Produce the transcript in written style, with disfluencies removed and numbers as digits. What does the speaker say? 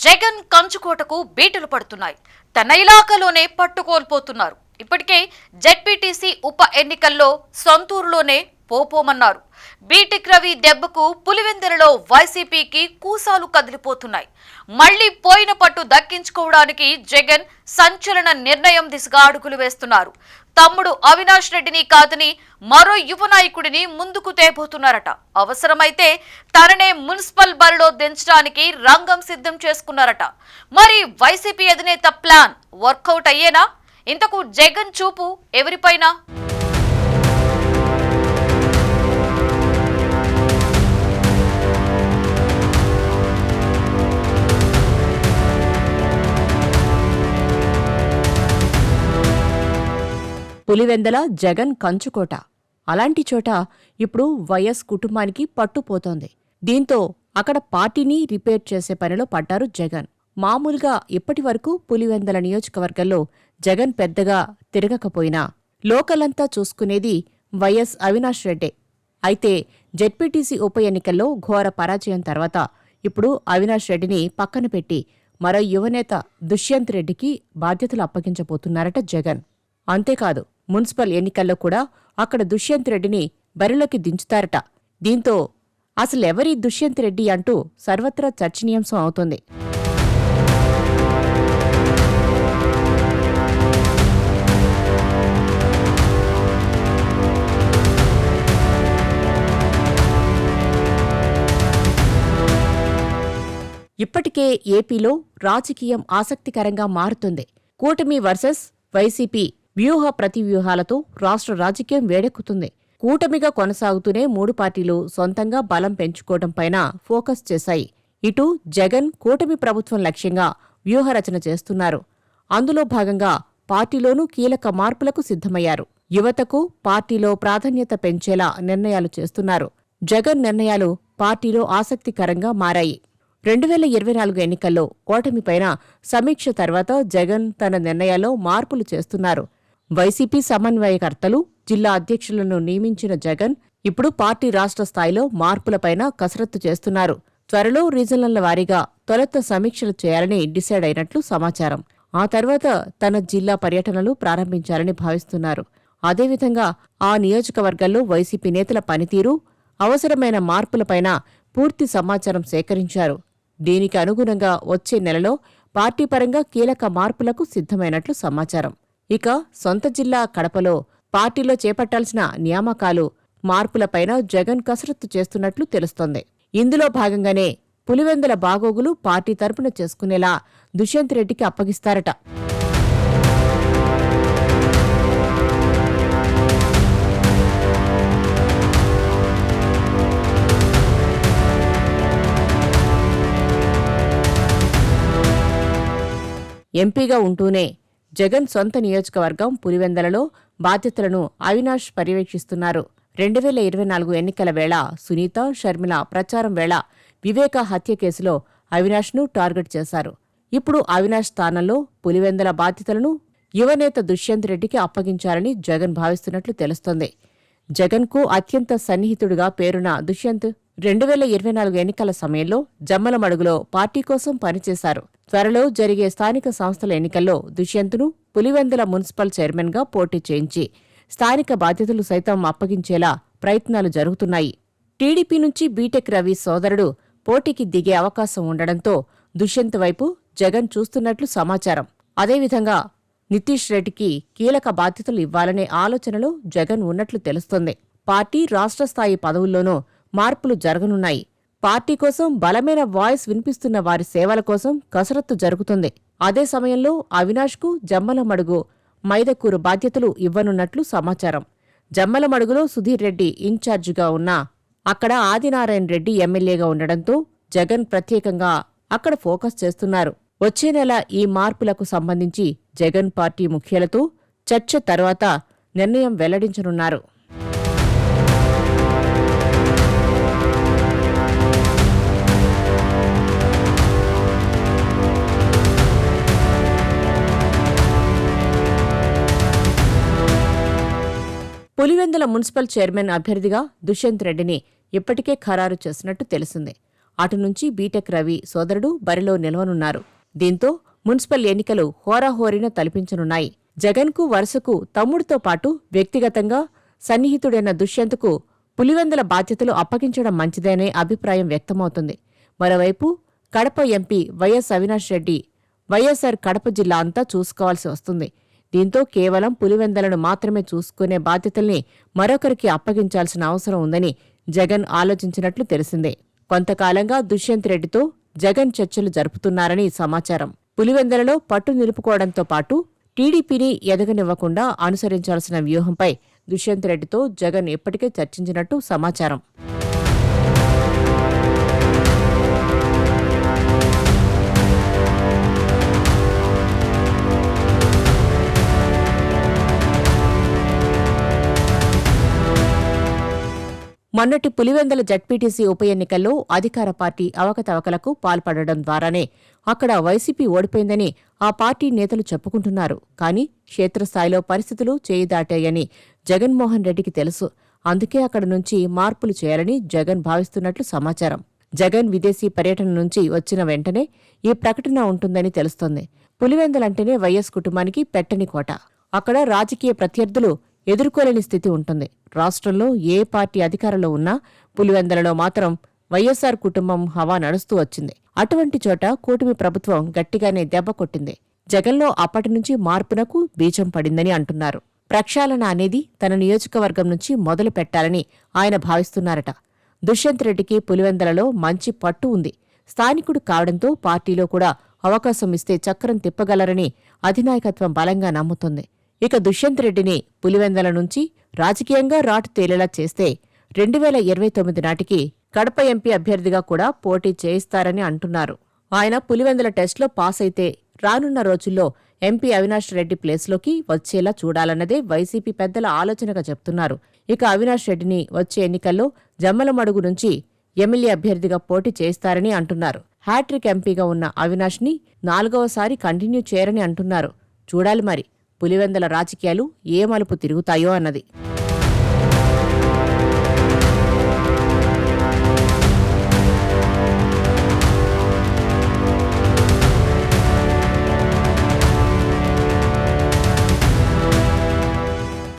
జగన్ కంచుకోటకు బీటలు పడుతున్నాయి. తన ఇలాకాలోనే పట్టుకోల్పోతున్నారు. ఇప్పటికే జెడ్పీటీసీ ఉప ఎన్నికల్లో సొంతూరులోనే పోపోమన్నారు. బీటెక్ రవి దెబ్బకు పులివెందులలో వైసీపీకి కూసాలు కదిలిపోతున్నాయి. మళ్లీ పోయిన పట్టు దక్కించుకోవడానికి జగన్ సంచలన నిర్ణయం దిశగా అడుగులు వేస్తున్నారు. తమ్ముడు అవినాష్ రెడ్డిని కాదని మరో యువ నాయకుడిని ముందుకు తేబోతున్నారట. అవసరమైతే తననే మున్సిపల్ బరిలో దించడానికి రంగం సిద్ధం చేసుకున్నారట. మరి వైసీపీ అధినేత ప్లాన్ వర్కౌట్ అయ్యేనా? ఇంతకు జగన్ చూపు ఎవరిపైన? పులివెందల జగన్ కంచుకోట. అలాంటి చోట ఇప్పుడు వైఎస్ కుటుంబానికి పట్టుపోతోంది. దీంతో అక్కడ పార్టీని రిపేర్ చేసే పనిలో పడ్డారు జగన్. మామూలుగా ఇప్పటివరకు పులివెందల నియోజకవర్గంలో జగన్ పెద్దగా తిరగకపోయినా లోకలంతా చూసుకునేది వైఎస్ అవినాష్ రెడ్డే. అయితే జెడ్పీటీసీ ఉప ఎన్నికల్లో ఘోర పరాజయం తర్వాత ఇప్పుడు అవినాష్ రెడ్డిని పక్కన పెట్టి మరో యువనేత దుష్యంత్ రెడ్డికి బాధ్యతలు అప్పగించబోతున్నారట జగన్. అంతేకాదు, మున్సిపల్ ఎన్నికల్లో కూడా అక్కడ దుష్యంత్ రెడ్డిని బరిలోకి దించుతారట. దీంతో అసలెవరి దుష్యంత్ రెడ్డి అంటూ సర్వత్రా చర్చనీయాంశం అవుతోంది. ఇప్పటికే ఏపీలో రాజకీయం ఆసక్తికరంగా మారుతుంది. కూటమి వర్సెస్ వైసీపీ వ్యూహ ప్రతివ్యూహాలతో రాష్ట్ర రాజకీయం వేడెక్కుతుంది. కూటమిగా కొనసాగుతూనే మూడు పార్టీలు సొంతంగా బలం పెంచుకోవడంపైన ఫోకస్ చేశాయి. ఇటు జగన్ కూటమి ప్రభుత్వం లక్ష్యంగా వ్యూహరచన చేస్తున్నారు. అందులో భాగంగా పార్టీలోనూ కీలక మార్పులకు సిద్ధమయ్యారు. యువతకు పార్టీలో ప్రాధాన్యత పెంచేలా నిర్ణయాలు చేస్తున్నారు. జగన్ నిర్ణయాలు పార్టీలో ఆసక్తికరంగా మారాయి. 2024 ఎన్నికల్లో ఓటమిపైన సమీక్ష తర్వాత జగన్ తన నిర్ణయాల్లో మార్పులు చేస్తున్నారు. వైసీపీ సమన్వయకర్తలు, జిల్లా అధ్యక్షులను నియమించిన జగన్ ఇప్పుడు పార్టీ రాష్ట్ర స్థాయిలో మార్పులపైన కసరత్తు చేస్తున్నారు. త్వరలో రీజనల్ల వారీగా తొలుత సమీక్షలు చేయాలని డిసైడ్ అయినట్లు సమాచారం. ఆ తర్వాత తన జిల్లా పర్యటనలు ప్రారంభించాలని భావిస్తున్నారు. అదేవిధంగా ఆ నియోజకవర్గాల్లో వైసీపీ నేతల పనితీరు, అవసరమైన మార్పులపైన పూర్తి సమాచారం సేకరించారు. దీనికి అనుగుణంగా వచ్చే నెలలో పార్టీ పరంగా కీలక మార్పులకు సిద్ధమైనట్లు సమాచారం. ఇక సొంత జిల్లా కడపలో పార్టీలో చేపట్టాల్సిన నియామకాలు, మార్పులపైన జగన్ కసరత్తు చేస్తున్నట్లు తెలుస్తోంది. ఇందులో భాగంగానే పులివెందుల బాగోగులు పార్టీ తరపున చేసుకునేలా దుష్యంత్ రెడ్డికి అప్పగిస్తారట. ఎంపీగా ఉంటూనే జగన్ సొంత నియోజకవర్గం పులివెందలలో బాధ్యతలను అవినాష్ పర్యవేక్షిస్తున్నారు. 2024 ఎన్నికల వేళ సునీత, షర్మిల ప్రచారం వేళ వివేక హత్య కేసులో అవినాష్ను టార్గెట్ చేశారు. ఇప్పుడు అవినాష్ స్థానంలో పులివెందల బాధ్యతలను యువనేత దుష్యంత్ రెడ్డికి అప్పగించాలని జగన్ భావిస్తున్నట్లు తెలుస్తోంది. జగన్కు అత్యంత సన్నిహితుడిగా పేరున్న దుష్యంత్ 2024 ఎన్నికల సమయంలో జమ్మలమడుగులో పార్టీ కోసం పనిచేశారు. త్వరలో జరిగే స్థానిక సంస్థల ఎన్నికల్లో దుష్యంత్ను పులివెందుల మున్సిపల్ చైర్మన్గా పోటీ చేయించి స్థానిక బాధ్యతలు సైతం అప్పగించేలా ప్రయత్నాలు జరుగుతున్నాయి. టీడీపీ నుంచి బీటెక్ రవి సోదరుడు పోటీకి దిగే అవకాశం ఉండడంతో దుష్యంత్ వైపు జగన్ చూస్తున్నట్లు సమాచారం. అదేవిధంగా నితీష్ రెడ్డికి కీలక బాధ్యతలు ఇవ్వాలనే ఆలోచనలో జగన్ ఉన్నట్లు తెలుస్తోంది. పార్టీ రాష్ట్ర స్థాయి పదవుల్లోనూ మార్పులు జరగనున్నాయి. పార్టీ కోసం బలమైన వాయిస్ వినిపిస్తున్న వారి సేవల కోసం కసరత్తు జరుగుతుంది. అదే సమయంలో అవినాష్కు జమ్మలమడుగు, మైదకూరు బాధ్యతలు ఇవ్వనున్నట్లు సమాచారం. జమ్మలమడుగులో సుధీర్ రెడ్డి ఇన్ఛార్జిగా ఉన్నా అక్కడ ఆదినారాయణ రెడ్డి ఎమ్మెల్యేగా ఉండడంతో జగన్ ప్రత్యేకంగా అక్కడ ఫోకస్ చేస్తున్నారు. వచ్చే నెల ఈ మార్పులకు సంబంధించి జగన్ పార్టీ ముఖ్యులతో చర్చ తర్వాత నిర్ణయం వెల్లడించనున్నారు. పులివెందుల మున్సిపల్ చైర్మన్ అభ్యర్థిగా దుష్యంత్ రెడ్డిని ఇప్పటికే ఖరారు చేసినట్టు తెలిసింది. అటు నుంచి బీటెక్ రవి సోదరుడు బరిలో నిలవనున్నారు. దీంతో మున్సిపల్ ఎన్నికలు హోరాహోరీన తలపించనున్నాయి. జగన్కు వరుసకు తమ్ముడితో పాటు వ్యక్తిగతంగా సన్నిహితుడైన దుష్యంత్కు పులివెందుల బాధ్యతలు అప్పగించడం మంచిదనే అభిప్రాయం వ్యక్తమవుతుంది. మరోవైపు కడప ఎంపీ వైఎస్ అవినాష్ రెడ్డి వైఎస్సార్ కడప జిల్లా అంతా చూసుకోవాల్సి వస్తుంది. దీంతో కేవలం పులివెందులను మాత్రమే చూసుకునే బాధ్యతల్ని మరొకరికి అప్పగించాల్సిన అవసరం ఉందని జగన్ ఆలోచించినట్లు తెలిసిందే. కొంతకాలంగా దుష్యంత్ రెడ్డితో జగన్ చర్చలు జరుపుతున్నారని సమాచారం. పులివెందులలో పట్టు నిలుపుకోవడంతో పాటు టీడీపీని ఎదగనివ్వకుండా అనుసరించాల్సిన వ్యూహంపై దుష్యంత్ రెడ్డితో జగన్ ఇప్పటికే చర్చించినట్టు సమాచారం. మొన్నటి పులివెందుల జడ్పీటీసీ ఉప ఎన్నికల్లో అధికార పార్టీ అవకతవకలకు పాల్పడడం ద్వారానే అక్కడ వైసీపీ ఓడిపోయిందని ఆ పార్టీ నేతలు చెప్పుకుంటున్నారు. కానీ క్షేత్రస్థాయిలో పరిస్థితులు చేయిదాటాయని జగన్మోహన్ రెడ్డికి తెలుసు. అందుకే అక్కడ నుంచి మార్పులు చేయాలని జగన్ భావిస్తున్నట్లు సమాచారం. జగన్ విదేశీ పర్యటన నుంచి వచ్చిన వెంటనే ఈ ప్రకటన ఉంటుందని తెలుస్తోంది. పులివెందులంటేనే వైఎస్ కుటుంబానికి పెట్టని కోట. అక్కడ రాజకీయ ప్రత్యర్థులు ఎదుర్కోలేని స్థితి ఉంటుంది. రాష్ట్రంలో ఏ పార్టీ అధికారంలో ఉన్నా పులివెందులలో మాత్రం వైఎస్సార్ కుటుంబం హవా నడుస్తూ వచ్చింది. అటువంటి చోట కూటమి ప్రభుత్వం గట్టిగానే దెబ్బ కొట్టింది. జగన్లో అప్పటినుంచి మార్పునకు బీజం పడిందని అంటున్నారు. ప్రక్షాళన అనేది తన నియోజకవర్గం నుంచి మొదలు పెట్టాలని ఆయన భావిస్తున్నారట. దుష్యంత్ రెడ్డికి పులివెందులలో మంచి పట్టు ఉంది. స్థానికుడు కావడంతో పార్టీలో కూడా అవకాశం ఇస్తే చక్రం తిప్పగలరని అధినాయకత్వం బలంగా నమ్ముతోంది. ఇక దుష్యంత్ రెడ్డిని పులివెందుల నుంచి రాజకీయంగా రాటు తేలేలా చేస్తే 2029 నాటికి కడప ఎంపీ అభ్యర్థిగా కూడా పోటీ చేయిస్తారని అంటున్నారు. ఆయన పులివెందుల టెస్టులో పాస్ అయితే రానున్న రోజుల్లో ఎంపీ అవినాష్ రెడ్డి ప్లేస్లోకి వచ్చేలా చూడాలన్నదే వైసీపీ పెద్దల ఆలోచనగా చెప్తున్నారు. ఇక అవినాష్ రెడ్డిని వచ్చే ఎన్నికల్లో జమ్మలమడుగు నుంచి ఎమ్మెల్యే అభ్యర్థిగా పోటీ చేస్తారని అంటున్నారు. హ్యాట్రిక్ ఎంపీగా ఉన్న అవినాష్ని 4వసారి కంటిన్యూ చేయరని అంటున్నారు. చూడాలి మరి పులివెందుల రాజకీయాలు ఏ మలుపు తిరుగుతాయో అన్నది.